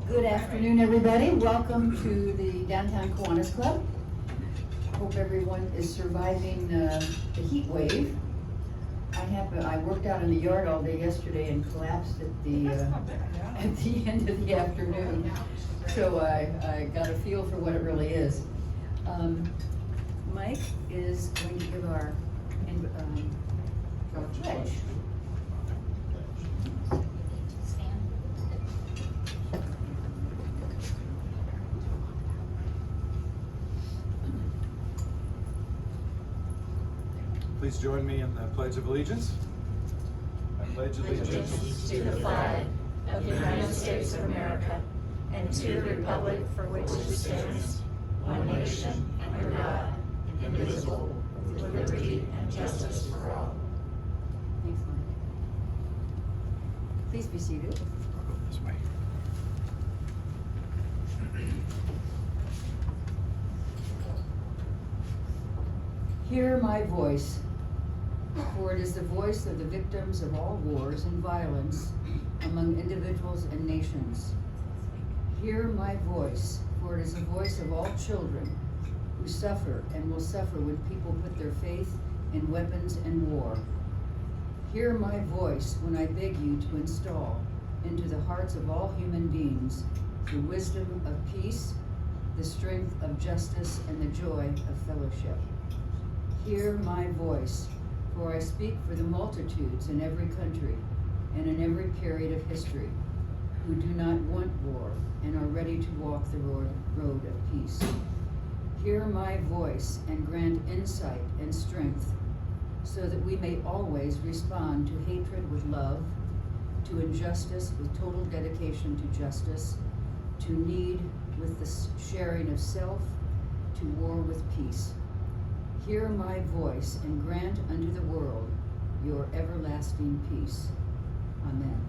Good afternoon, everybody. Welcome to the Downtown Kiwanis Club. Hope everyone is surviving the heat wave. I worked out in the yard all day yesterday and collapsed at the end of the afternoon. So I got a feel for what it really is. Mike is going to give our pledge. Please join me in the Pledge of Allegiance. I pledge allegiance to the flag of the United States of America and to the republic for which it stands, one nation, under God, indivisible, with liberty and justice for all. Thanks, Mike. Please be seated. I'll go this way. Hear my voice, for it is the voice of the victims of all wars and violence among individuals and nations. Hear my voice, for it is the voice of all children who suffer and will suffer when people put their faith in weapons and war. Hear my voice when I beg you to install into the hearts of all human beings the wisdom of peace, the strength of justice, and the joy of fellowship. Hear my voice, for I speak for the multitudes in every country and in every period of history who do not want war and are ready to walk the road of peace. Hear my voice and grant insight and strength so that we may always respond to hatred with love, to injustice with total dedication to justice, to need with the sharing of self, to war with peace. Hear my voice and grant unto the world your everlasting peace. Amen.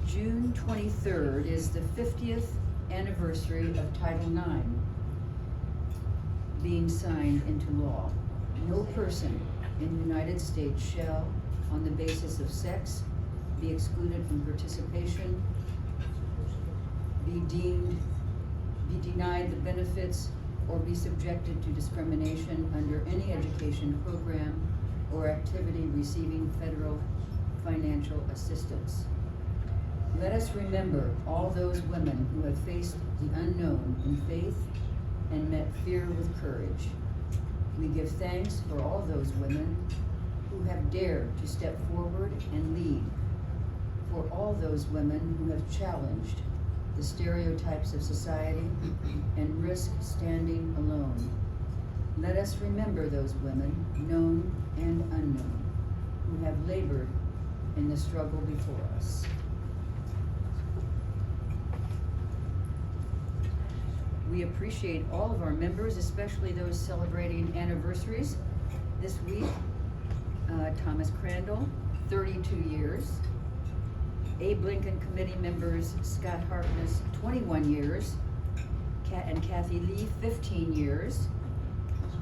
June 23rd is the 50th anniversary of Title IX being signed into law. No person in the United States shall, on the basis of sex, be excluded from participation, be denied the benefits, or be subjected to discrimination under any education program or activity receiving federal financial assistance. Let us remember all those women who have faced the unknown in faith and met fear with courage. We give thanks for all those women who have dared to step forward and lead, for all those women who have challenged the stereotypes of society and risk standing alone. Let us remember those women, known and unknown, who have labored in the struggle before us. We appreciate all of our members, especially those celebrating anniversaries this week. Thomas Crandall, 32 years. Abe Lincoln Committee members Scott Harkness, 21 years, and Kathy Lee, 15 years.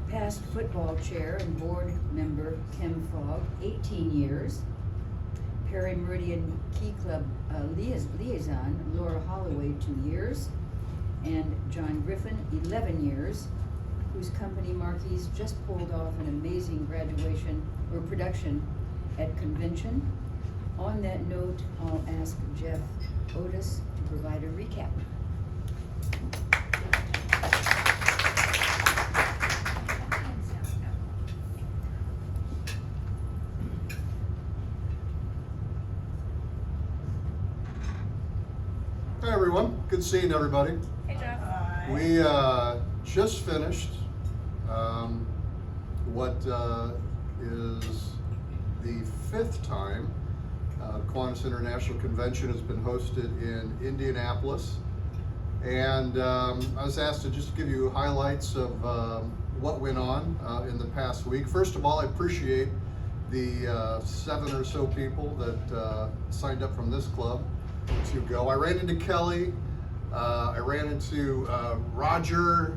Past football chair and board member Kim Fogg, 18 years. Perry Meridian Key Club liaison Laura Holloway, 2 years. And John Griffin, 11 years, whose company Marquis just pulled off an amazing graduation or production at convention. On that note, I'll ask Jeff Otis to provide a recap. Hi everyone, good seeing everybody. Hey, Jeff. We just finished what is the 5th time Kiwanis International Convention has been hosted in Indianapolis, and I was asked to just give you highlights of what went on in the past week. First of all, I appreciate the 7 or so people that signed up from this club to go. I ran into Kelly, I ran into Roger.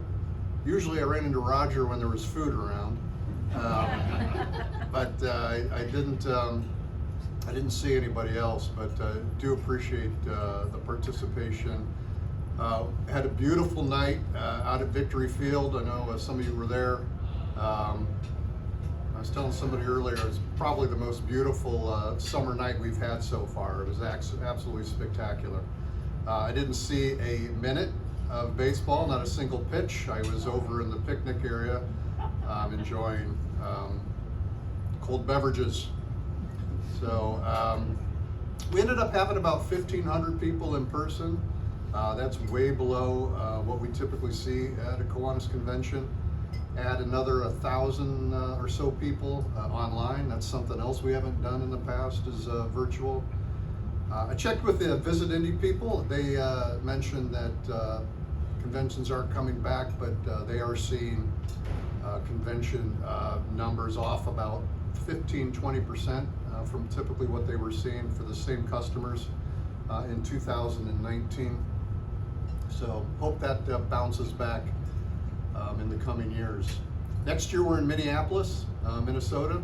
Usually I ran into Roger when there was food around. But I didn't see anybody else, but do appreciate the participation. Had a beautiful night out at Victory Field. I know some of you were there. I was telling somebody earlier, it's probably the most beautiful summer night we've had so far. It was absolutely spectacular. I didn't see a minute of baseball, not a single pitch. I was over in the picnic area enjoying cold beverages. So we ended up having about 1,500 people in person. That's way below what we typically see at a Kiwanis convention. Add another 1,000 or so people online. That's something else we haven't done in the past, is virtual. I checked with the Visit Indy people. They mentioned that conventions aren't coming back, but they are seeing convention numbers off about 15-20% from typically what they were seeing for the same customers in 2019. So hope that bounces back in the coming years. Next year we're in Minneapolis, Minnesota,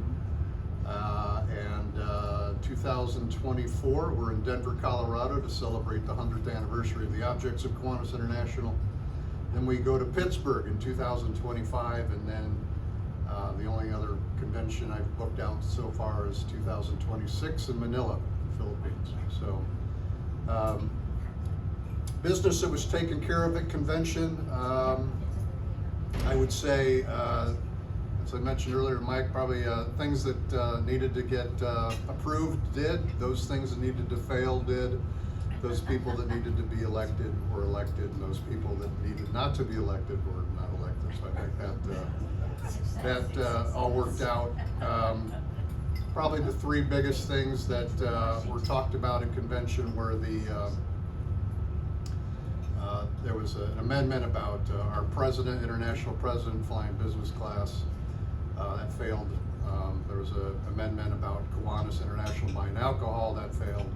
and 2024 we're in Denver, Colorado to celebrate the 100th anniversary of the Objects of Kiwanis International. Then we go to Pittsburgh in 2025, and then the only other convention I've booked out so far is 2026 in Manila, Philippines. So business that was taken care of at convention, I would say, as I mentioned earlier, Mike, probably things that needed to get approved did. Those things that needed to fail did. Those people that needed to be elected were elected, and those people that needed not to be elected were not elected. So I think that all worked out. Probably the three biggest things that were talked about at convention were there was an amendment about our president, international president, flying business class. That failed. There was an amendment about Kiwanis International buying alcohol. That failed.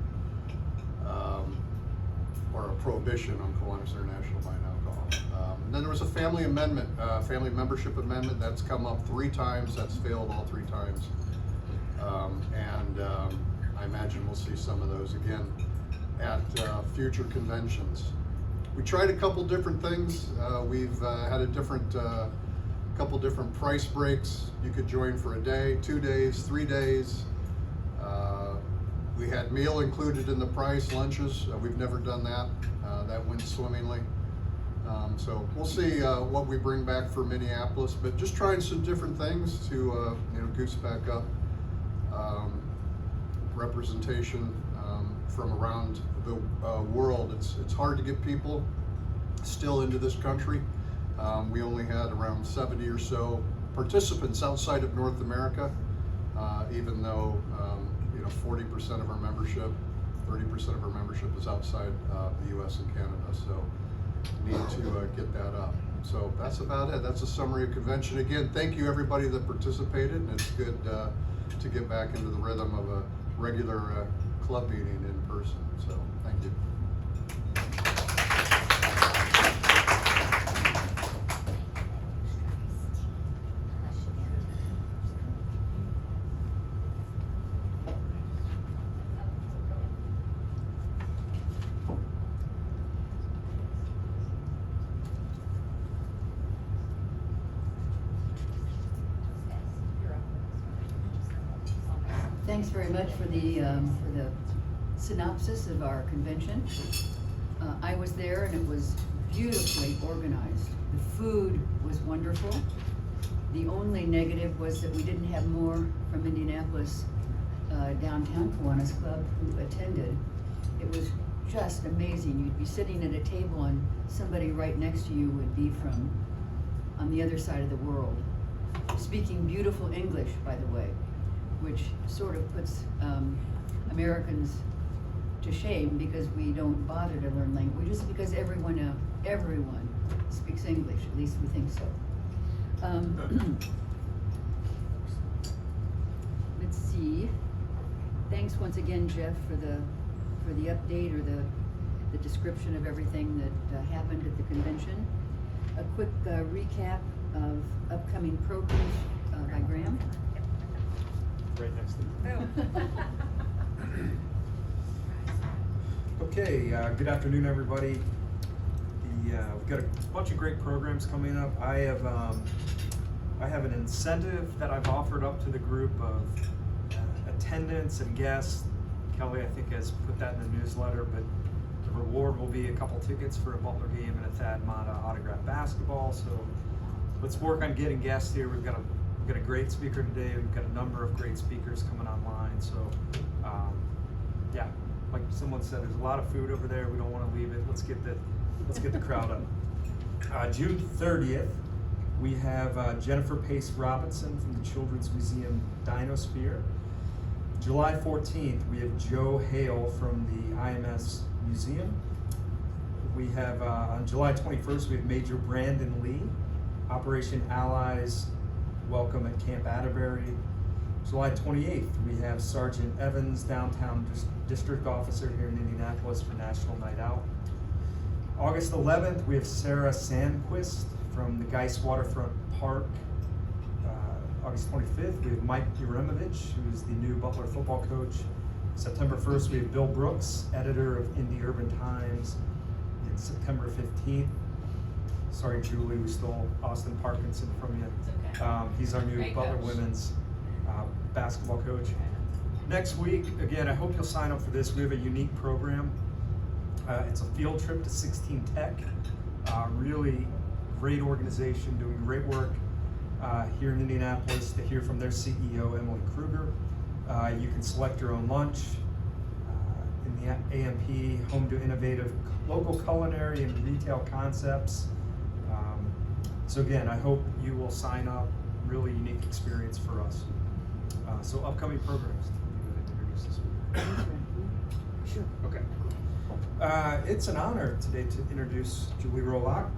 Or a prohibition on Kiwanis International buying alcohol. And then there was a family amendment, family membership amendment. That's come up 3 times. That's failed all 3 times. I imagine we'll see some of those again at future conventions. We tried a couple different things. We've had a couple different price breaks. You could join for a day, 2 days, 3 days. We had meal included in the price, lunches. We've never done that. That went swimmingly. So we'll see what we bring back for Minneapolis, but just trying some different things to goose back up representation from around the world. It's hard to get people still into this country. We only had around 70 or so participants outside of North America, even though 40% of our membership, 30% of our membership is outside the U.S. and Canada. So need to get that up. So that's about it. That's a summary of convention. Again, thank you everybody that participated, and it's good to get back into the rhythm of a regular club meeting in person. So thank you. Thanks very much for the synopsis of our convention. I was there and it was beautifully organized. The food was wonderful. The only negative was that we didn't have more from Indianapolis downtown Kiwanis Club who attended. It was just amazing. You'd be sitting at a table and somebody right next to you would be from on the other side of the world, speaking beautiful English, by the way, which sort of puts Americans to shame because we don't bother to learn languages because everyone speaks English, at least we think so. Let's see. Thanks once again, Jeff, for the update or the description of everything that happened at the convention. A quick recap of upcoming programs by Hi, Graham. Right next to you. Oh. Okay, good afternoon, everybody. We've got a bunch of great programs coming up. I have an incentive that I've offered up to the group of attendance and guests. Kelly, I think, has put that in the newsletter, but the reward will be a couple tickets for a Butler game and a Thad Mata autographed basketball. So let's work on getting guests here. We've got a great speaker today. We've got a number of great speakers coming online. So yeah, like someone said, there's a lot of food over there. We don't want to leave it. Let's get the crowd up. June 30th, we have Jennifer Pace Robinson from the Children's Museum Dinosphere. July 14th, we have Joe Hale from the IMS Museum. We have, on July 21st, we have Major Brandon Lee, Operation Allies Welcome at Camp Atterbury. July 28th, we have Sergeant Evans, Downtown District Officer here in Indianapolis for National Night Out. August 11th, we have Sarah Sandquist from the Geist Waterfront Park. August 25th, we have Mike Uremovich, who is the new Butler football coach. September 1st, we have Bill Brooks, editor of Indy Urban Times. And September 15th, sorry, Julie, we stole Austin Parkinson from you. It's okay. He's our new Great Butler coach. women's basketball coach. Next week, again, I hope you'll sign up for this. We have a unique program. It's a field trip to 16 Tech. Really great organization doing great work here in Indianapolis, to hear from their CEO, Emily Kruger. You can select your own lunch in the AMP, home to innovative local culinary and retail concepts. So again, I hope you will sign up. Really unique experience for us. So upcoming programs. You go ahead and introduce this week. Sure. Okay. It's an honor today to introduce Julie Lach,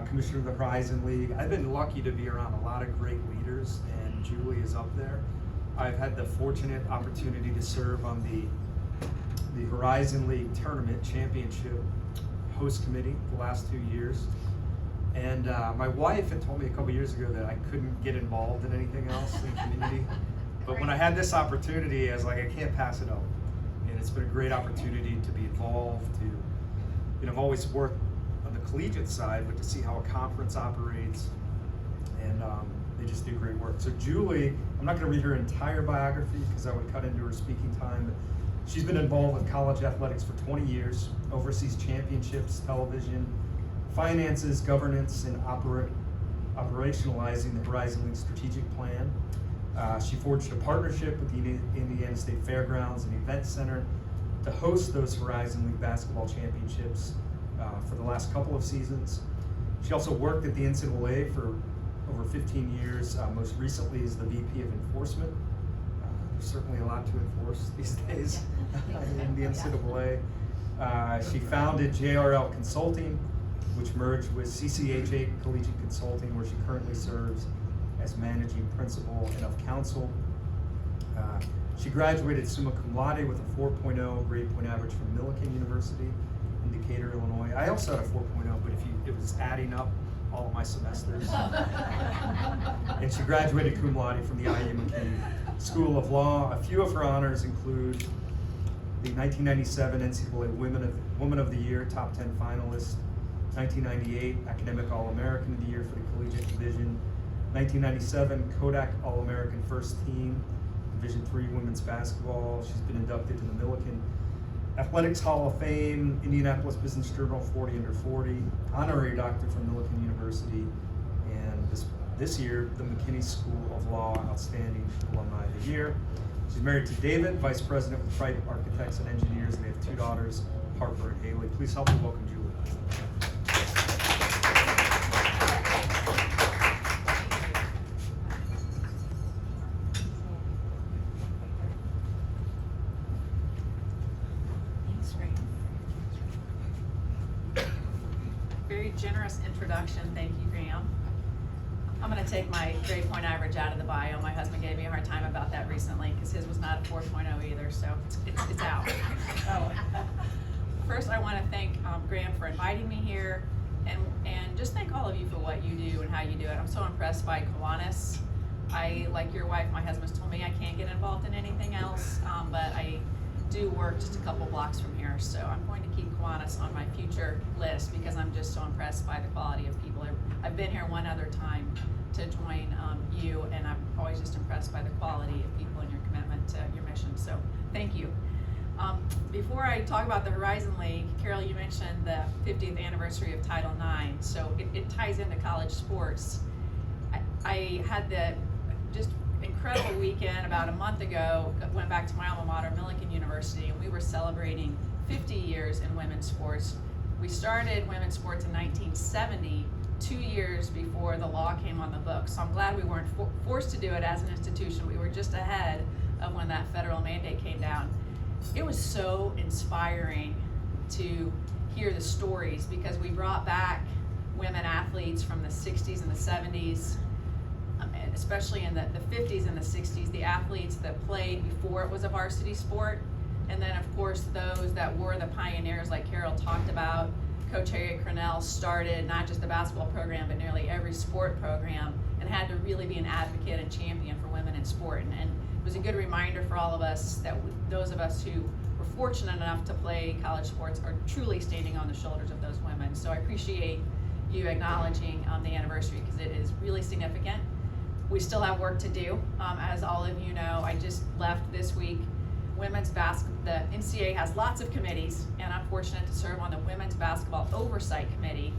Commissioner of the Horizon League. I've been lucky to be around a lot of great leaders, and Julie is up there. I've had the fortunate opportunity to serve on the Horizon League Tournament Championship host committee the last 2 years. And my wife had told me a couple years ago that I couldn't get involved in anything else in the community. But when I had this opportunity, I was like, I can't pass it up. And it's been a great opportunity to be involved, to, I've always worked on the collegiate side, but to see how a conference operates, and they just do great work. So Julie, I'm not gonna read her entire biography because I would cut into her speaking time, but she's been involved with college athletics for 20 years, oversees championships, television, finances, governance, and operationalizing the Horizon League strategic plan. She forged a partnership with the Indiana State Fairgrounds and Event Center to host those Horizon League basketball championships for the last couple of seasons. She also worked at the NCAA for over 15 years, most recently as the VP of Enforcement. There's certainly a lot to enforce these days in the NCAA. She founded JRL Consulting, which merged with CCHA Collegiate Consulting, where she currently serves as managing principal and of counsel. She graduated summa cum laude with a 4.0 grade point average from Millikan University in Decatur, Illinois. I also had a 4.0, but it was adding up all of my semesters. And she graduated cum laude from the IU McKinney School of Law. A few of her honors include the 1997 NCAA Woman of the Year, top 10 finalist, 1998 Academic All-American of the Year for the Collegiate Division, 1997 Kodak All-American First Team, Division III Women's Basketball. She's been inducted to the Millikan Athletics Hall of Fame, Indianapolis Business Journal 40 Under 40, honorary doctor from Millikan University, and this year the McKinney School of Law Outstanding Alumni of the Year. She's married to David, Vice President with Tribe Architects and Engineers, and they have 2 daughters, Harper and Haley. Please help me welcome Julie. Very generous introduction. Thank you, Graham. I'm going to take my grade point average out of the bio. My husband gave me a hard time about that recently because his was not a 4.0 either, so it's out. So, first, I want to thank Graham for inviting me here, and just thank all of you for what you do and how you do it. I'm so impressed by Kiwanis. I, like your wife, my husband's told me I can't get involved in anything else, but I do work just a couple blocks from here, so I'm going to keep Kiwanis on my future list because I'm just so impressed by the quality of people. I've been here one other time to join you, and I'm always just impressed by the quality of people and your commitment to your mission, so thank you. Before I talk about the Horizon League, Carol, you mentioned the 50th anniversary of Title IX, so it ties into college sports. I had the just incredible weekend about a month ago, went back to my alma mater, Millikan University, and we were celebrating 50 years in women's sports. We started women's sports in 1970, 2 years before the law came on the books. So I'm glad we weren't forced to do it as an institution. We were just ahead of when that federal mandate came down. It was so inspiring to hear the stories because we brought back women athletes from the 60s and the 70s, especially in the 50s and the 60s, the athletes that played before it was a varsity sport. And then of course those that were the pioneers like Carol talked about. Coach Harriet Cronell started not just the basketball program, but nearly every sport program and had to really be an advocate and champion for women in sport. And it was a good reminder for all of us that those of us who were fortunate enough to play college sports are truly standing on the shoulders of those women. So I appreciate you acknowledging the anniversary because it is really significant. We still have work to do. As all of you know, I just left this week. Women's basketball, the NCAA has lots of committees, and I'm fortunate to serve on the Women's Basketball Oversight Committee,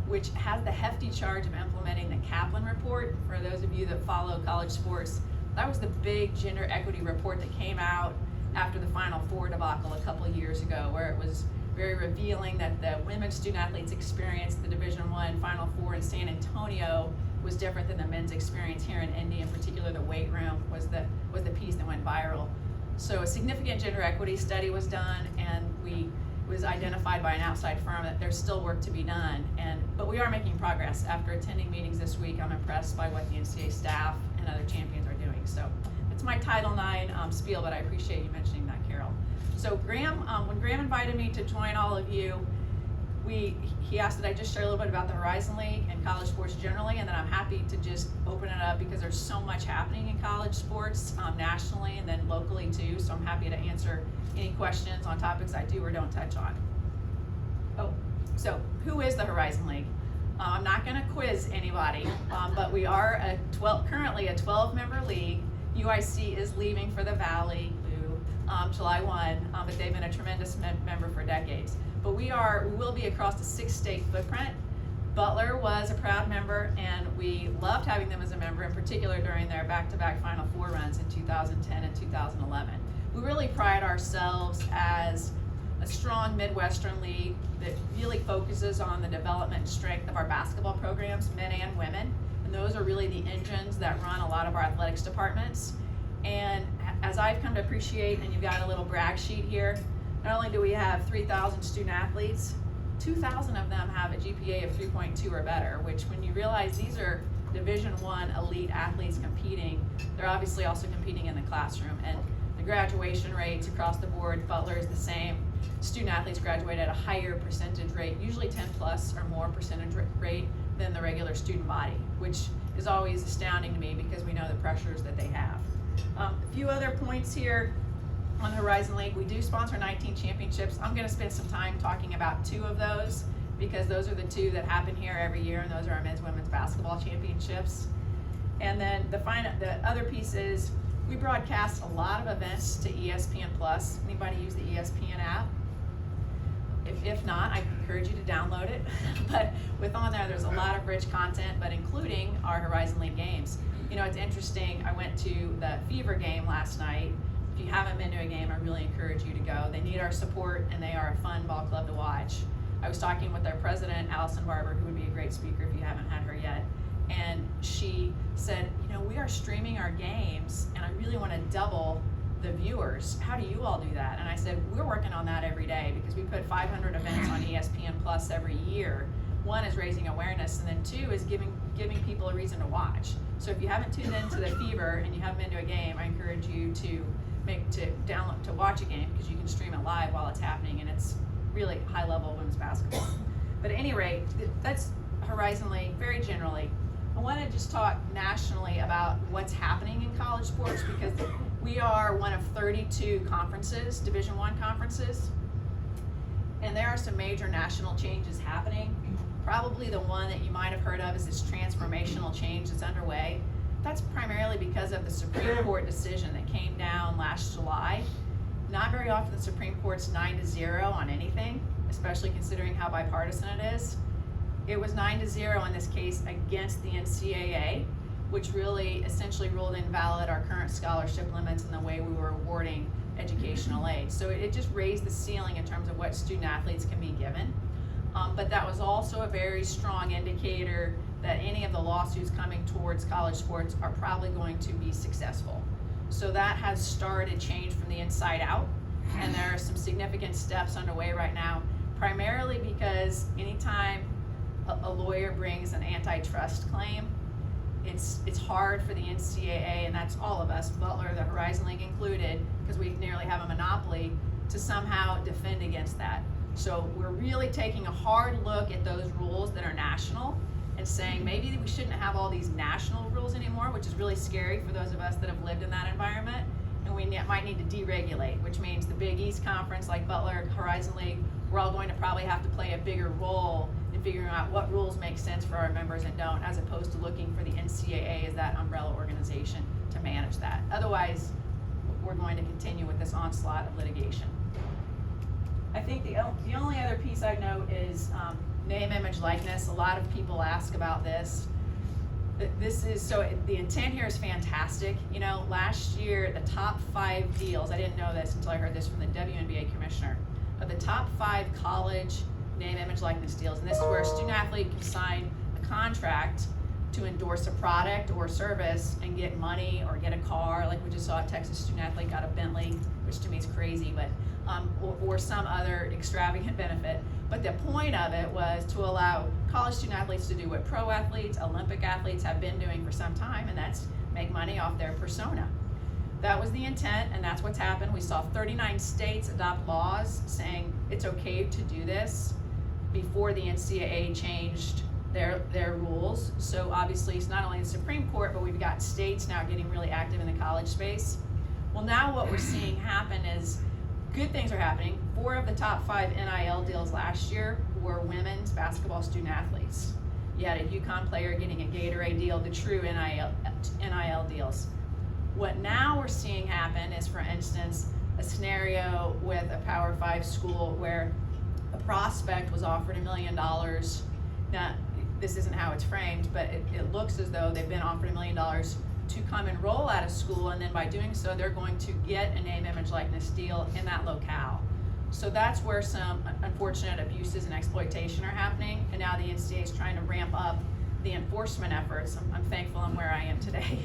which has the hefty charge of implementing the Kaplan Report. For those of you that follow college sports, that was the big gender equity report that came out after the Final Four debacle a couple of years ago, where it was very revealing that the women's student athletes experience the Division I Final Four in San Antonio was different than the men's experience here in Indy. In particular, the weight room was the piece that went viral. So a significant gender equity study was done, and it was identified by an outside firm that there's still work to be done. But we are making progress. After attending meetings this week, I'm impressed by what the NCAA staff and other champions are doing. So it's my Title IX spiel, but I appreciate you mentioning that, Carol. So Graham, when Graham invited me to join all of you, he asked that I just share a little bit about the Horizon League and college sports generally, and then I'm happy to just open it up because there's so much happening in college sports nationally and then locally too, so I'm happy to answer any questions on topics I do or don't touch on. Oh, so who is the Horizon League? I'm not going to quiz anybody, but we are currently a 12-member league. UIC is leaving for the Valley July 1, but they've been a tremendous member for decades. But we will be across a 6-state footprint. Butler was a proud member, and we loved having them as a member, in particular during their back-to-back Final Four runs in 2010 and 2011. We really pride ourselves as a strong Midwestern league that really focuses on the development and strength of our basketball programs, men and women. And those are really the engines that run a lot of our athletics departments. And as I've come to appreciate, and you've got a little brag sheet here, not only do we have 3,000 student athletes, 2,000 of them have a GPA of 3.2 or better, which when you realize these are Division I elite athletes competing, they're obviously also competing in the classroom. And the graduation rates across the board, Butler is the same. Student athletes graduate at a higher percentage rate, usually 10+ or more percentage rate than the regular student body, which is always astounding to me because we know the pressures that they have. A few other points here on the Horizon League. We do sponsor 19 championships. I'm going to spend some time talking about 2 of those because those are the 2 that happen here every year, and those are our men's women's basketball championships. And then the other piece is we broadcast a lot of events to ESPN+. Anybody use the ESPN app? If not, I encourage you to download it. But on there's a lot of rich content, but including our Horizon League games. You know, it's interesting. I went to the Fever game last night. If you haven't been to a game, I really encourage you to go. They need our support, and they are a fun ball club to watch. I was talking with their president, Allison Barber, who would be a great speaker if you haven't had her yet. And she said, you know, we are streaming our games, and I really want to double the viewers. How do you all do that? And I said, we're working on that every day because we put 500 events on ESPN+ every year. 1 is raising awareness, and then 2 is giving people a reason to watch. So if you haven't tuned into the Fever and you haven't been to a game, I encourage you to download to watch a game because you can stream it live while it's happening, and it's really high level women's basketball. But at any rate, that's Horizon League very generally. I want to just talk nationally about what's happening in college sports, because we are one of 32 conferences, Division I conferences, and there are some major national changes happening. Probably the one that you might have heard of is this transformational change that's underway. That's primarily because of the Supreme Court decision that came down last July. Not very often the Supreme Court's 9-0 on anything, especially considering how bipartisan it is. It was 9-0 in this case against the NCAA, which really essentially ruled invalid our current scholarship limits and the way we were awarding educational aid. So it just raised the ceiling in terms of what student athletes can be given. But that was also a very strong indicator that any of the lawsuits coming towards college sports are probably going to be successful. So that has started change from the inside out, and there are some significant steps underway right now, primarily because anytime a lawyer brings an antitrust claim, it's hard for the NCAA, and that's all of us, Butler, the Horizon League included, because we nearly have a monopoly, to somehow defend against that. So we're really taking a hard look at those rules that are national and saying maybe we shouldn't have all these national rules anymore, which is really scary for those of us that have lived in that environment. And we might need to deregulate, which means the Big East Conference, like Butler, Horizon League, we're all going to probably have to play a bigger role in figuring out what rules make sense for our members and don't, as opposed to looking for the NCAA as that umbrella organization to manage that. Otherwise, we're going to continue with this onslaught of litigation. I think the only other piece I note is name, image, likeness. A lot of people ask about this. The intent here is fantastic. You know, last year, the top 5 deals, I didn't know this until I heard this from the WNBA commissioner, of the top 5 college name, image, likeness deals, and this is where a student athlete can sign a contract to endorse a product or service and get money or get a car, like we just saw a Texas student athlete got a Bentley, which to me is crazy, but or some other extravagant benefit. But the point of it was to allow college student athletes to do what pro athletes, Olympic athletes have been doing for some time, and that's make money off their persona. That was the intent, and that's what's happened. We saw 39 states adopt laws saying it's okay to do this before the NCAA changed their rules. So obviously it's not only the Supreme Court, but we've got states now getting really active in the college space. Well, now what we're seeing happen is good things are happening. 4 of the top 5 NIL deals last year were women's basketball student athletes. You had a UConn player getting a Gatorade deal, the true NIL deals. What now we're seeing happen is, for instance, a scenario with a Power 5 school where a prospect was offered $1 million. Now, this isn't how it's framed, but it looks as though they've been offered $1 million to come enroll at a school, and then by doing so, they're going to get a name, image, likeness deal in that locale. So that's where some unfortunate abuses and exploitation are happening, and now the NCAA is trying to ramp up the enforcement efforts. I'm thankful I'm where I am today.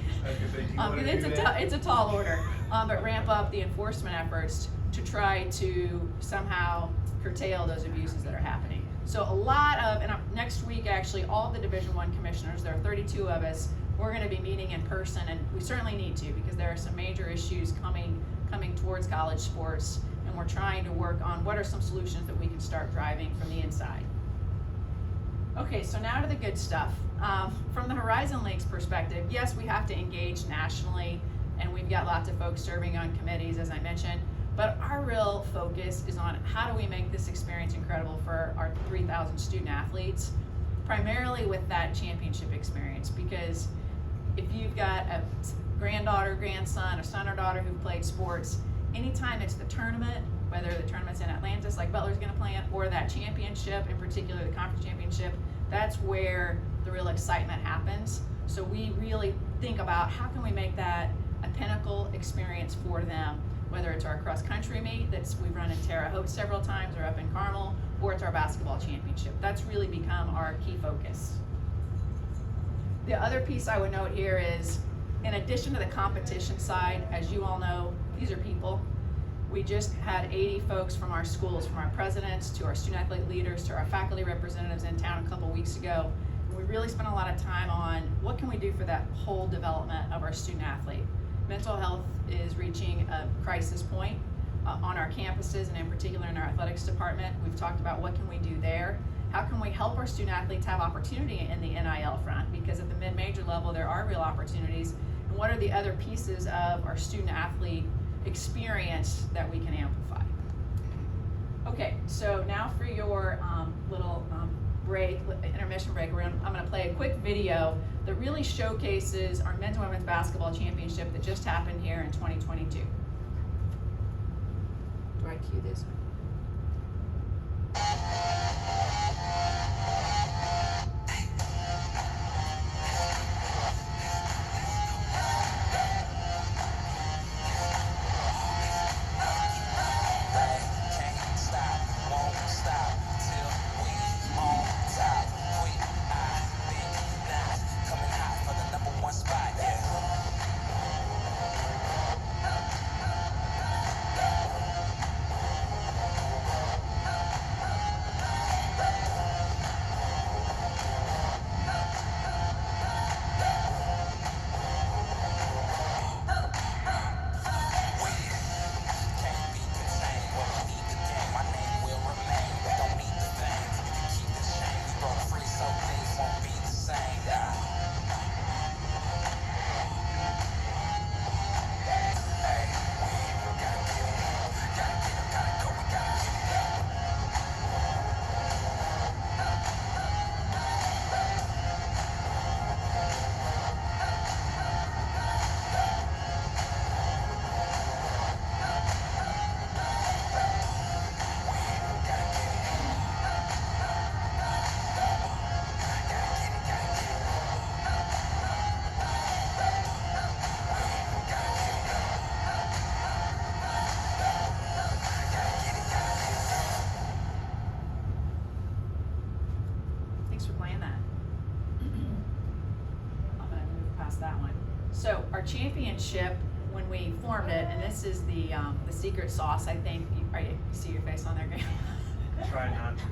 It's a tall order, but ramp up the enforcement efforts to try to somehow curtail those abuses that are happening. So a lot of, and next week actually, all the Division I commissioners, there are 32 of us, we're going to be meeting in person, and we certainly need to, because there are some major issues coming towards college sports, and we're trying to work on what are some solutions that we can start driving from the inside. Okay, so now to the good stuff. From the Horizon League's perspective, yes, we have to engage nationally, and we've got lots of folks serving on committees, as I mentioned, but our real focus is on how do we make this experience incredible for our 3,000 student athletes, primarily with that championship experience, because if you've got a granddaughter, grandson, or son or daughter who've played sports, anytime it's the tournament, whether the tournament's in Atlantis like Butler's going to play in, or that championship, in particular the conference championship, that's where the real excitement happens. So we really think about how can we make that a pinnacle experience for them, whether it's our cross-country meet that we've run in Terre Haute several times, or up in Carmel, or it's our basketball championship. That's really become our key focus. The other piece I would note here is, in addition to the competition side, as you all know, these are people. We just had 80 folks from our schools, from our presidents to our student athlete leaders to our faculty representatives in town a couple weeks ago. And we really spent a lot of time on what can we do for that whole development of our student athlete. Mental health is reaching a crisis point on our campuses, and in particular in our athletics department. We've talked about what can we do there. How can we help our student athletes have opportunity in the NIL front? Because at the mid-major level, there are real opportunities. And what are the other pieces of our student athlete experience that we can amplify? Okay, so now for your little break, intermission break, I'm going to play a quick video that really showcases our men's and women's basketball championship that just happened here in 2022. Do I cue this? So our championship, when we formed it, and this is the secret sauce, I think. You see your face on there, Graham? Try not to.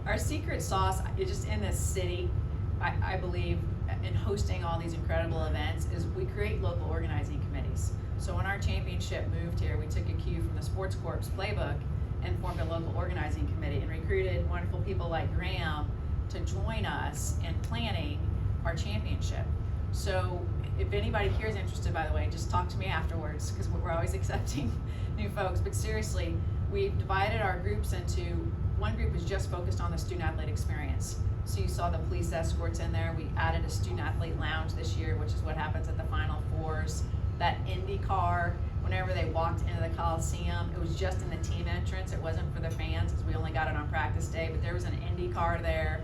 Our secret sauce is just in this city, I believe, in hosting all these incredible events, is we create local organizing committees. So when our championship moved here, we took a cue from the Sports Corps playbook and formed a local organizing committee and recruited wonderful people like Graham to join us in planning our championship. So if anybody here is interested, by the way, just talk to me afterwards, because we're always accepting new folks. But seriously, we've divided our groups into, one group is just focused on the student athlete experience. So you saw the police escorts in there. We added a student athlete lounge this year, which is what happens at the Final Fours. That Indy car, whenever they walked into the Coliseum, it was just in the team entrance. It wasn't for the fans, because we only got it on practice day, but there was an Indy car there.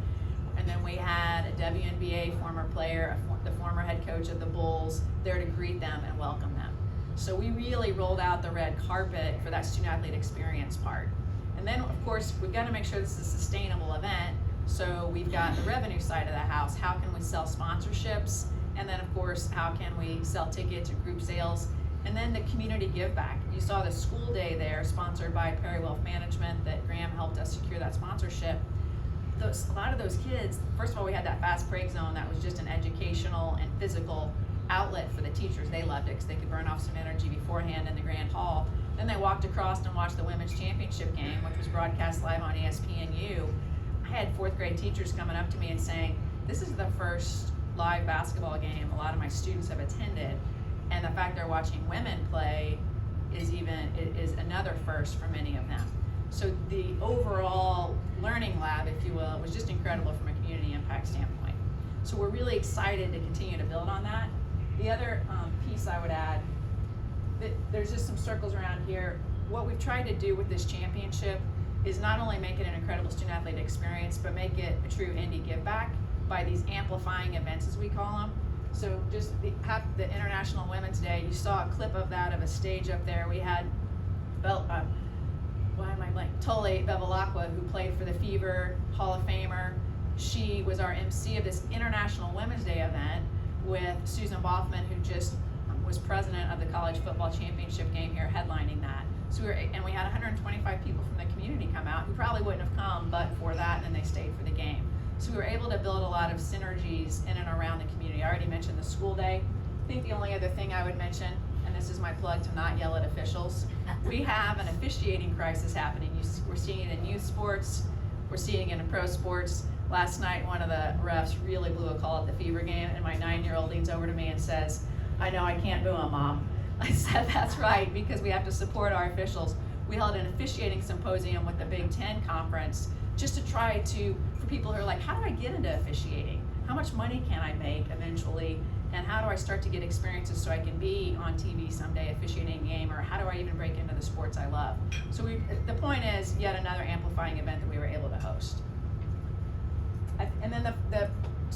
And then we had a WNBA former player, the former head coach of the Bulls, there to greet them and welcome them. So we really rolled out the red carpet for that student athlete experience part. And then, of course, we've got to make sure this is a sustainable event. So we've got the revenue side of the house. How can we sell sponsorships? And then, of course, how can we sell tickets or group sales? And then the community give back. You saw the school day there, sponsored by Perry Wealth Management, that Graham helped us secure that sponsorship. A lot of those kids, first of all, we had that fast break zone that was just an educational and physical outlet for the teachers. They loved it because they could burn off some energy beforehand in the Grand Hall. Then they walked across and watched the women's championship game, which was broadcast live on ESPNU. I had fourth grade teachers coming up to me and saying, this is the first live basketball game a lot of my students have attended, and the fact they're watching women play is another first for many of them. So the overall learning lab, if you will, was just incredible from a community impact standpoint. So we're really excited to continue to build on that. The other piece I would add, there's just some circles around here. What we've tried to do with this championship is not only make it an incredible student athlete experience, but make it a true Indy give back by these amplifying events, as we call them. So just the International Women's Day, you saw a clip of that, of a stage up there. We had Tole Bevilacqua, who played for the Fever, Hall of Famer. She was our MC of this International Women's Day event with Susan Boffman, who just was president of the College Football Championship game here, headlining that. So we had 125 people from the community come out who probably wouldn't have come but for that, and then they stayed for the game. So we were able to build a lot of synergies in and around the community. I already mentioned the school day. I think the only other thing I would mention, and this is my plug to not yell at officials, we have an officiating crisis happening. We're seeing it in youth sports. we're seeing it in pro sports. Last night, one of the refs really blew a call at the Fever game, and my 9-year-old leans over to me and says, "I know I can't boo him, Mom." I said, "That's right, because we have to support our officials." We held an officiating symposium with the Big Ten Conference just to try to, for people who are like, how do I get into officiating? How much money can I make eventually? And how do I start to get experiences so I can be on TV someday officiating a game, or how do I even break into the sports I love? So the point is yet another amplifying event that we were able to host. And then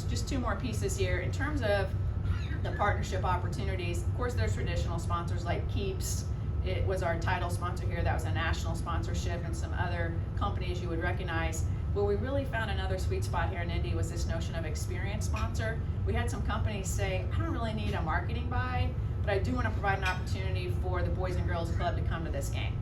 just 2 more pieces here. In terms of the partnership opportunities, of course there's traditional sponsors like Keeps. It was our title sponsor here. That was a national sponsorship, and some other companies you would recognize. Where we really found another sweet spot here in Indy was this notion of experience sponsor. We had some companies say, I don't really need a marketing buy, but I do want to provide an opportunity for the Boys and Girls Club to come to this game.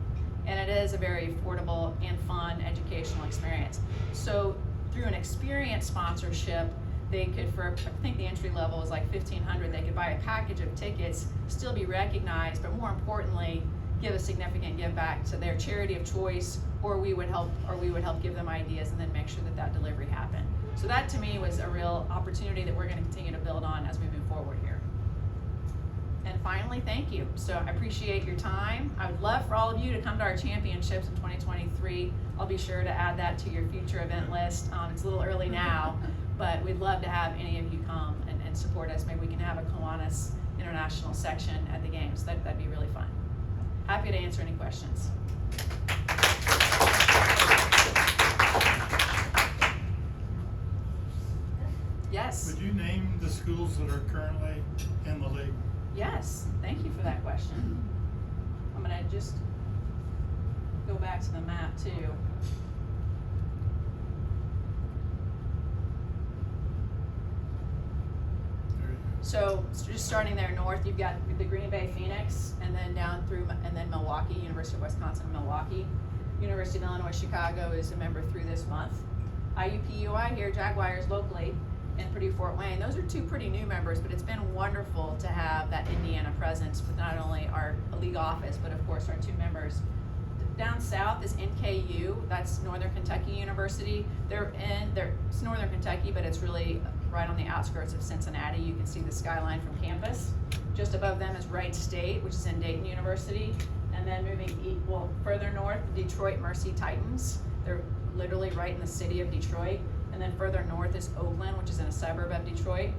And it is a very affordable and fun educational experience. So through an experience sponsorship, they could, for I think the entry level is like $1,500, they could buy a package of tickets, still be recognized, but more importantly, give a significant give back to their charity of choice, or we would help give them ideas and then make sure that delivery happened. So that to me was a real opportunity that we're going to continue to build on as we move forward here. And finally, thank you. So I appreciate your time. I would love for all of you to come to our championships in 2023. I'll be sure to add that to your future event list. It's a little early now, but we'd love to have any of you come and support us. Maybe we can have a Kiwanis international section at the games. That'd be really fun. Happy to answer any questions. Yes. Would you name the schools that are currently in the league? Yes, thank you for that question. I'm gonna just go back to the map too. So just starting there north, you've got the Green Bay Phoenix, and then down through, and then Milwaukee, University of Wisconsin, Milwaukee. University of Illinois Chicago is a member through this month. IUPUI here, Jaguars locally, and Purdue Fort Wayne. Those are 2 pretty new members, but it's been wonderful to have that Indiana presence with not only our league office, but of course our 2 members. Down south is NKU, that's Northern Kentucky University. It's Northern Kentucky, but it's really right on the outskirts of Cincinnati. You can see the skyline from campus. Just above them is Wright State, which is in Dayton University. And then moving further north, Detroit Mercy Titans. They're literally right in the city of Detroit. And then further north is Oakland, which is in a suburb of Detroit.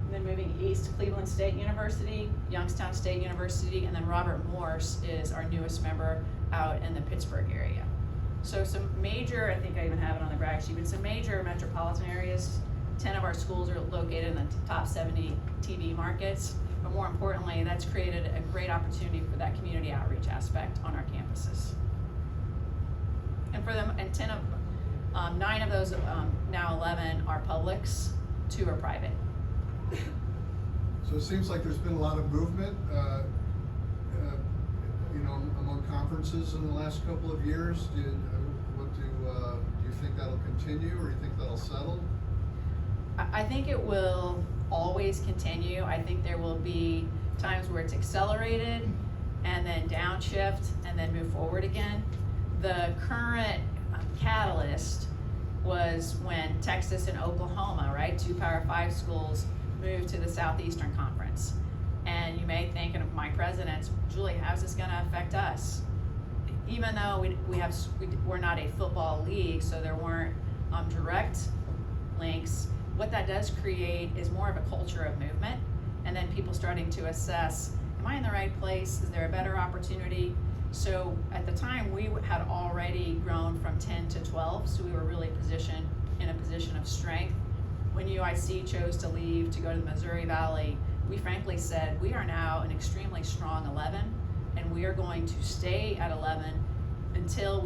And then moving east, Cleveland State University, Youngstown State University, and then Robert Morse is our newest member out in the Pittsburgh area. So some major, I think I even have it on the brag sheet, but some major metropolitan areas. 10 of our schools are located in the top 70 TV markets, but more importantly, that's created a great opportunity for that community outreach aspect on our campuses. And for them, and 9 of those, now 11 are publics, 2 are private. So it seems like there's been a lot of movement, among conferences in the last couple of years. Do you think that'll continue, or do you think that'll settle? I think it will always continue. I think there will be times where it's accelerated and then downshift and then move forward again. The current catalyst was when Texas and Oklahoma, right, 2 Power 5 schools, moved to the Southeastern Conference. And you may think, of my presidents, Julie, how's this going to affect us? Even though we're not a football league, so there weren't direct links, what that does create is more of a culture of movement, and then people starting to assess, am I in the right place? Is there a better opportunity? So at the time, we had already grown from 10 to 12, so we were really in a position of strength. When UIC chose to leave to go to the Missouri Valley, we frankly said, we are now an extremely strong 11, and we are going to stay at 11 until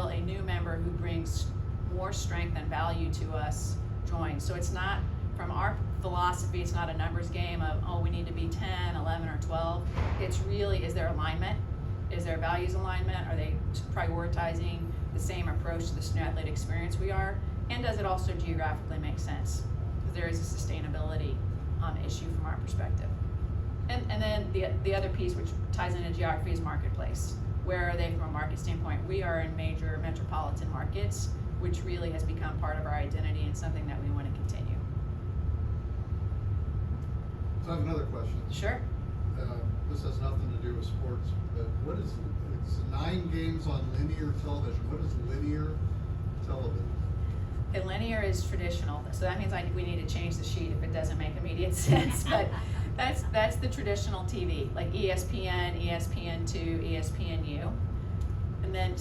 a new member who brings more strength and value to us joins. So it's not, from our philosophy, it's not a numbers game of, oh, we need to be 10, 11, or 12. It's really, is there alignment? Is there values alignment? Are they prioritizing the same approach to the student athlete experience we are? And does it also geographically make sense? Because there is a sustainability issue from our perspective. And then the other piece, which ties into geography, is marketplace. Where are they from a market standpoint? We are in major metropolitan markets. which really has become part of our identity and something that we want to continue. So I have another question. Sure. This has nothing to do with sports, but what is, it's 9 games on linear television. What is linear television? And linear is traditional, so that means we need to change the sheet if it doesn't make immediate sense, but that's the traditional TV, like ESPN, ESPN2, ESPNU. And then,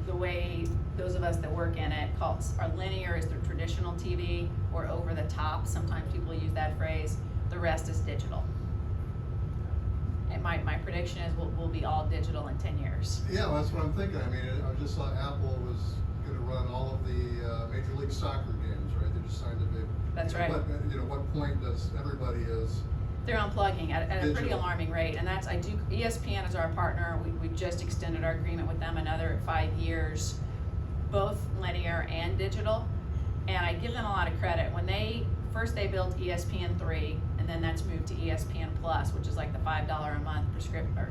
the way those of us that work in it our linear is the traditional TV, or over the top, sometimes people use that phrase, the rest is digital. And my prediction is we'll be all digital in 10 years. Yeah, well, that's what I'm thinking. I mean, I just saw Apple was going to run all of the Major League Soccer games, right? They just signed a big. That's right. What point does everybody is? They're unplugging at a pretty Digital. alarming rate, and ESPN is our partner. We just extended our agreement with them another 5 years, both linear and digital. And I give them a lot of credit. When they built ESPN3, and then that's moved to ESPN Plus, which is like the $5 a month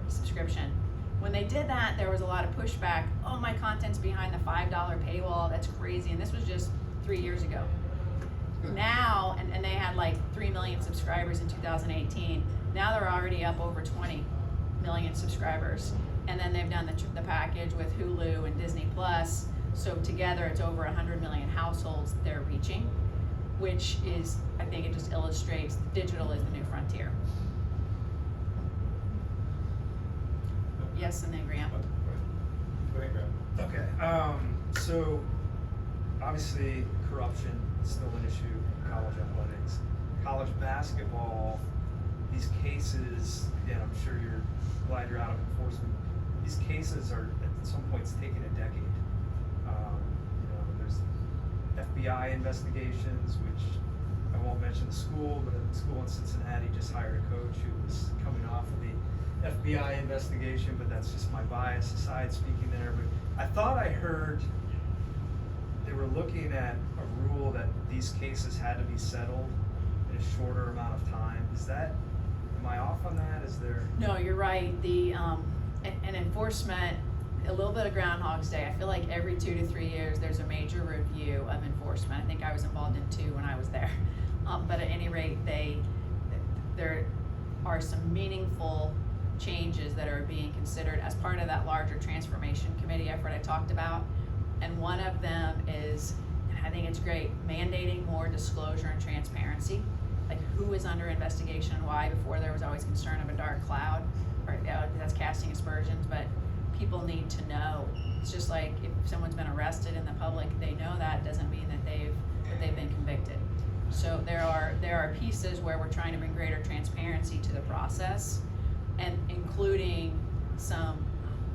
subscription. When they did that, there was a lot of pushback. Oh, my content's behind the $5 paywall. That's crazy. And this was just 3 years ago. Now, and they had like 3 million subscribers in 2018. Now they're already up over 20 million subscribers. And then they've done the package with Hulu and Disney Plus. So together it's over 100 million households they're reaching, which is, I think it just illustrates digital is the new frontier. Yes, and then Graham. Go ahead, Graham. Okay, so obviously corruption is still an issue in college athletics. College basketball, these cases, and I'm sure you're glad you're out of enforcement, these cases are at some points taking a decade. There's FBI investigations, which I won't mention the school, but a school in Cincinnati just hired a coach who was coming off of the FBI investigation, but that's just my bias aside speaking there. But I thought I heard they were looking at a rule that these cases had to be settled in a shorter amount of time. Am I off on that? Is there? No, you're right. And enforcement, a little bit of Groundhog's Day. I feel like every 2 to 3 years there's a major review of enforcement. I think I was involved in 2 when I was there. But at any rate, there are some meaningful changes that are being considered as part of that larger transformation committee effort I talked about. And one of them is, and I think it's great, mandating more disclosure and transparency. Like who is under investigation and why. Before there was always concern of a dark cloud, or that's casting aspersions, but people need to know. It's just like if someone's been arrested in the public, they know that doesn't mean that they've been convicted. So there are pieces where we're trying to bring greater transparency to the process, and including some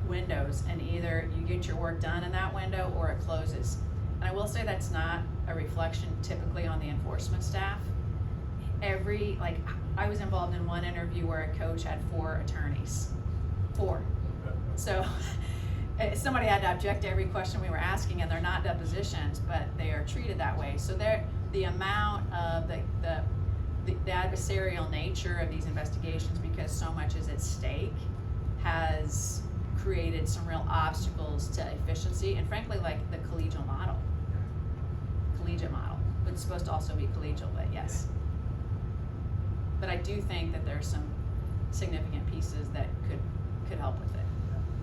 windows, and either you get your work done in that window or it closes. And I will say that's not a reflection typically on the enforcement staff. I was involved in one interview where a coach had 4 attorneys. 4. So somebody had to object to every question we were asking, and they're not depositions, but they are treated that way. So the amount of the adversarial nature of these investigations, because so much is at stake, has created some real obstacles to efficiency, and frankly, like the collegiate model. But it's supposed to also be collegial, but yes. But I do think that there's some significant pieces that could help with it.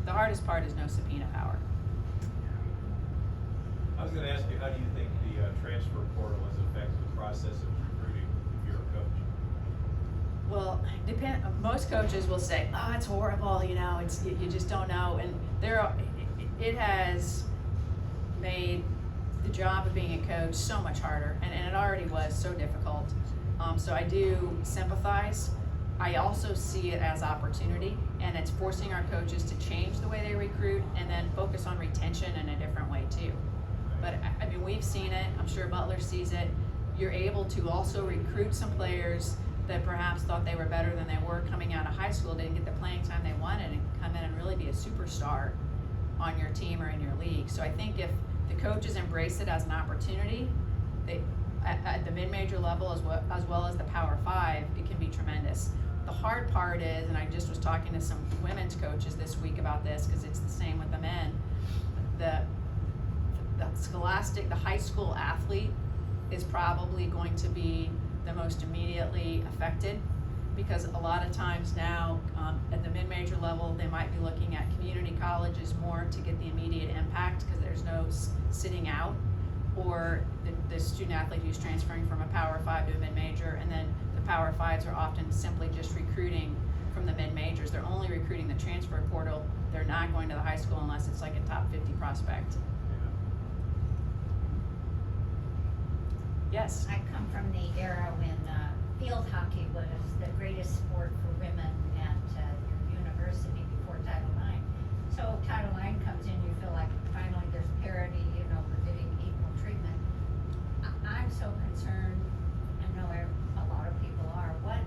The hardest part is no subpoena power. I was going to ask you, how do you think the transfer portal has affected the process of recruiting if you're a coach? Well, most coaches will say, "Oh, it's horrible. You just don't know." And it has made the job of being a coach so much harder, and it already was so difficult. So I do sympathize. I also see it as opportunity, and it's forcing our coaches to change the way they recruit and then focus on retention in a different way too. But I mean, we've seen it. I'm sure Butler sees it. You're able to also recruit some players that perhaps thought they were better than they were coming out of high school, didn't get the playing time they wanted, and come in and really be a superstar on your team or in your league. So I think if the coaches embrace it as an opportunity, at the mid-major level as well as the Power 5, it can be tremendous. The hard part is, and I just was talking to some women's coaches this week about this, because it's the same with the men, the Scholastic, the high school athlete is probably going to be the most immediately affected, because a lot of times now, at the mid-major level, they might be looking at community colleges more to get the immediate impact, because there's no sitting out, or the student athlete who's transferring from a Power 5 to a mid-major, and then the Power 5s are often simply just recruiting from the mid-majors. They're only recruiting the transfer portal. They're not going to the high school unless it's like a top 50 prospect. Yes? I come from the era when field hockey was the greatest sport for women at your university before Title IX. So Title IX comes in, you feel like finally there's parity, you know, we're getting equal treatment. I'm so concerned, I know a lot of people are, what,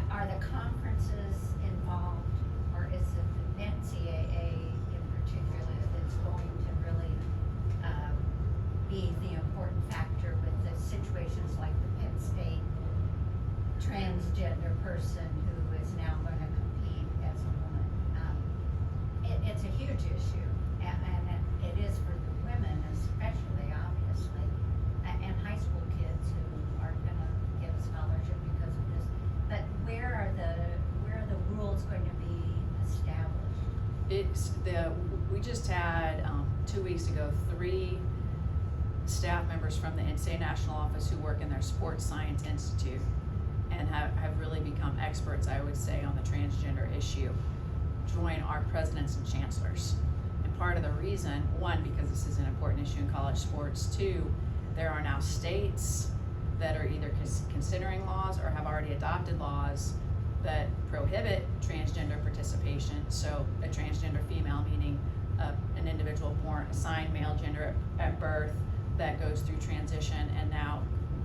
are the conferences involved, or is it the NCAA in particular that's going to really be the important factor with the situations like the Penn State transgender person who is now going to compete as a woman? It's a huge issue, and it is for the women especially, obviously, and high school kids who aren't going to get a scholarship because of this. But where are the rules going to be established? We just had 2 weeks ago 3 staff members from the NCAA National Office who work in their Sports Science Institute and have really become experts, I would say, on the transgender issue, join our presidents and chancellors. And part of the reason, 1, because this is an important issue in college sports, 2, there are now states that are either considering laws or have already adopted laws that prohibit transgender participation. So a transgender female, meaning an individual born assigned male gender at birth, that goes through transition and now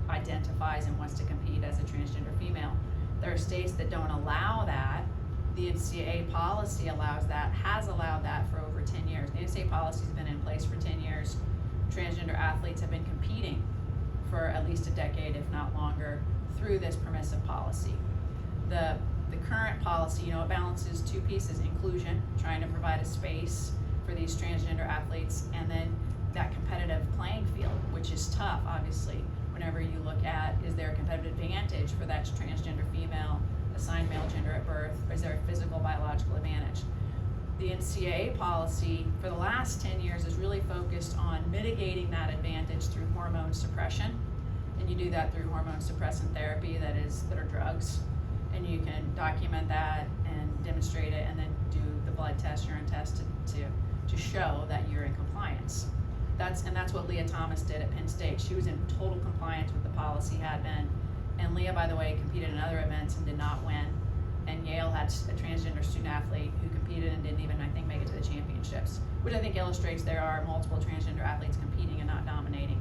identifies and wants to compete as a transgender female. There are states that don't allow that. The NCAA policy allows that, has allowed that for over 10 years. The NCAA policy has been in place for 10 years. Transgender athletes have been competing for at least a decade, if not longer, through this permissive policy. The current policy, it balances 2 pieces: inclusion, trying to provide a space for these transgender athletes, and then that competitive playing field, which is tough, obviously, whenever you look at, is there a competitive advantage for that transgender female assigned male gender at birth, or is there a physical biological advantage? The NCAA policy for the last 10 years is really focused on mitigating that advantage through hormone suppression, and you do that through hormone suppressant therapy, that are drugs, and you can document that and demonstrate it, and then do the blood test, urine test to show that you're in compliance. That's what Leah Thomas did at Penn State. She was in total compliance with the policy, had been. And Leah, by the way, competed in other events and did not win. And Yale had a transgender student athlete who competed and didn't even, I think, make it to the championships, which I think illustrates there are multiple transgender athletes competing and not dominating.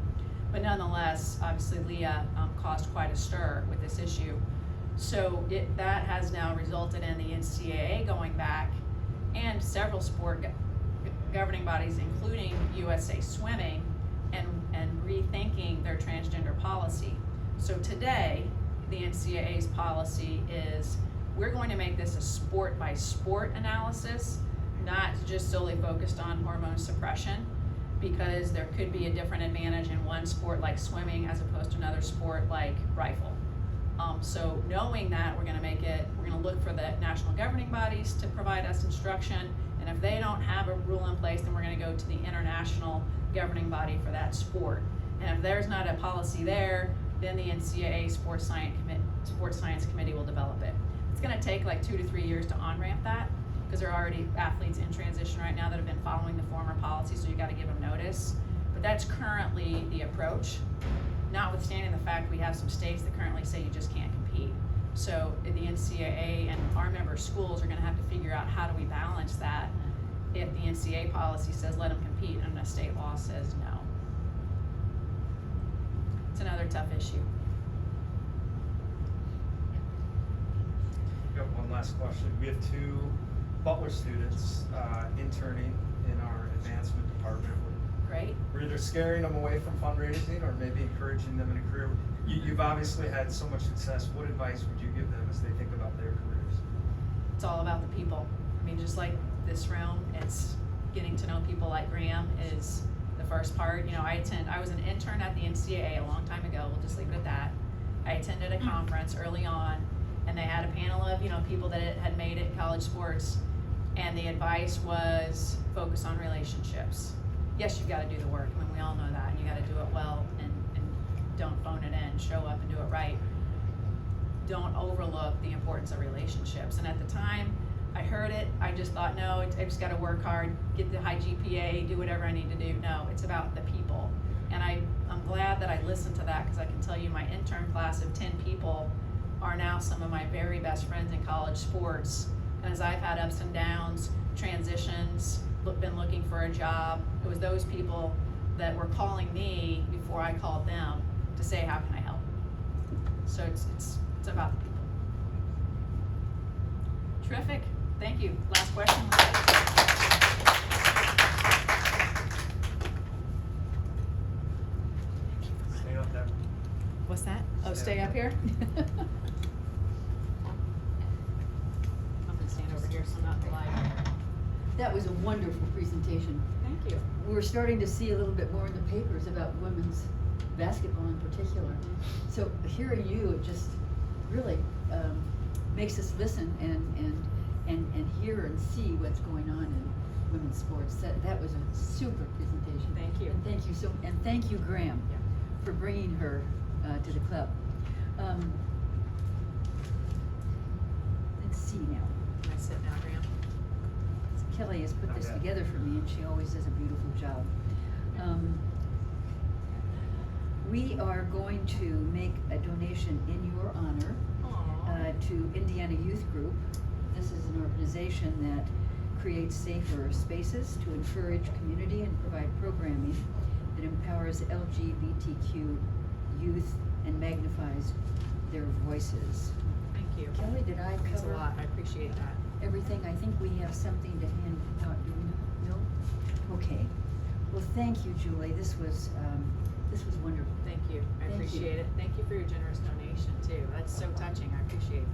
But nonetheless, obviously Leah caused quite a stir with this issue. So that has now resulted in the NCAA going back, and several sport governing bodies, including USA Swimming, and rethinking their transgender policy. So today, the NCAA's policy is, we're going to make this a sport by sport analysis, not just solely focused on hormone suppression, because there could be a different advantage in one sport like swimming as opposed to another sport like rifle. So knowing that, we're gonna look for the national governing bodies to provide us instruction, and if they don't have a rule in place, then we're gonna go to the international governing body for that sport. And if there's not a policy there, then the NCAA Sports Science Committee will develop it. It's gonna take like 2 to 3 years to on-ramp that, because there are already athletes in transition right now that have been following the former policy, so you gotta give them notice. But that's currently the approach, notwithstanding the fact we have some states that currently say you just can't compete. So the NCAA and our member schools are gonna have to figure out, how do we balance that if the NCAA policy says let them compete and the state law says no. It's another tough issue. Got one last question. We have 2 Butler students interning in our advancement department. Great. We're either scaring them away from fundraising or maybe encouraging them in a career. You've obviously had so much success. What advice would you give them as they think about their careers? It's all about the people. I mean, just like this room, it's getting to know people like Graham is the first part. You know, I was an intern at the NCAA a long time ago, we'll just leave it at that. I attended a conference early on, and they had a panel of, you know, people that had made it in college sports, and the advice was focus on relationships. Yes, you've gotta do the work, I mean, we all know that, and you gotta do it well, and don't phone it in, show up and do it right. Don't overlook the importance of relationships. And at the time I heard it, I just thought, no, I just gotta work hard, get the high GPA, do whatever I need to do. No, it's about the people. And I'm glad that I listened to that, because I can tell you my intern class of 10 people are now some of my very best friends in college sports. And as I've had ups and downs, transitions, been looking for a job, it was those people that were calling me before I called them to say, how can I help? So it's about the people. Terrific, thank you. Last question. Stay up there. What's that? Oh, Stay stay up up here? I'm gonna stand over here so I'm not in the light. That was a wonderful presentation. Thank you. We're starting to see a little bit more in the papers about women's basketball in particular. So hearing you, it just really makes us listen and hear and see what's going on in women's sports. That was a super presentation. Thank you. And thank you, Graham, Yeah. for bringing her to the club. Let's see now. Can I sit now, Graham? Kelly has put this Okay. together for me, and she always does a beautiful job. We are going to make a donation in your honor to Indiana Youth Group. This is an organization that creates safer spaces to encourage community and provide programming that empowers LGBTQ youth and magnifies their voices. Thank you. Kelly, did I Thanks a cover lot, I appreciate that. everything? I think we have something to hand out, do we? No? Okay. Well, thank you, Julie. This was wonderful. Thank you, I Thank you. appreciate it. Thank you for your generous donation too. That's so touching, I appreciate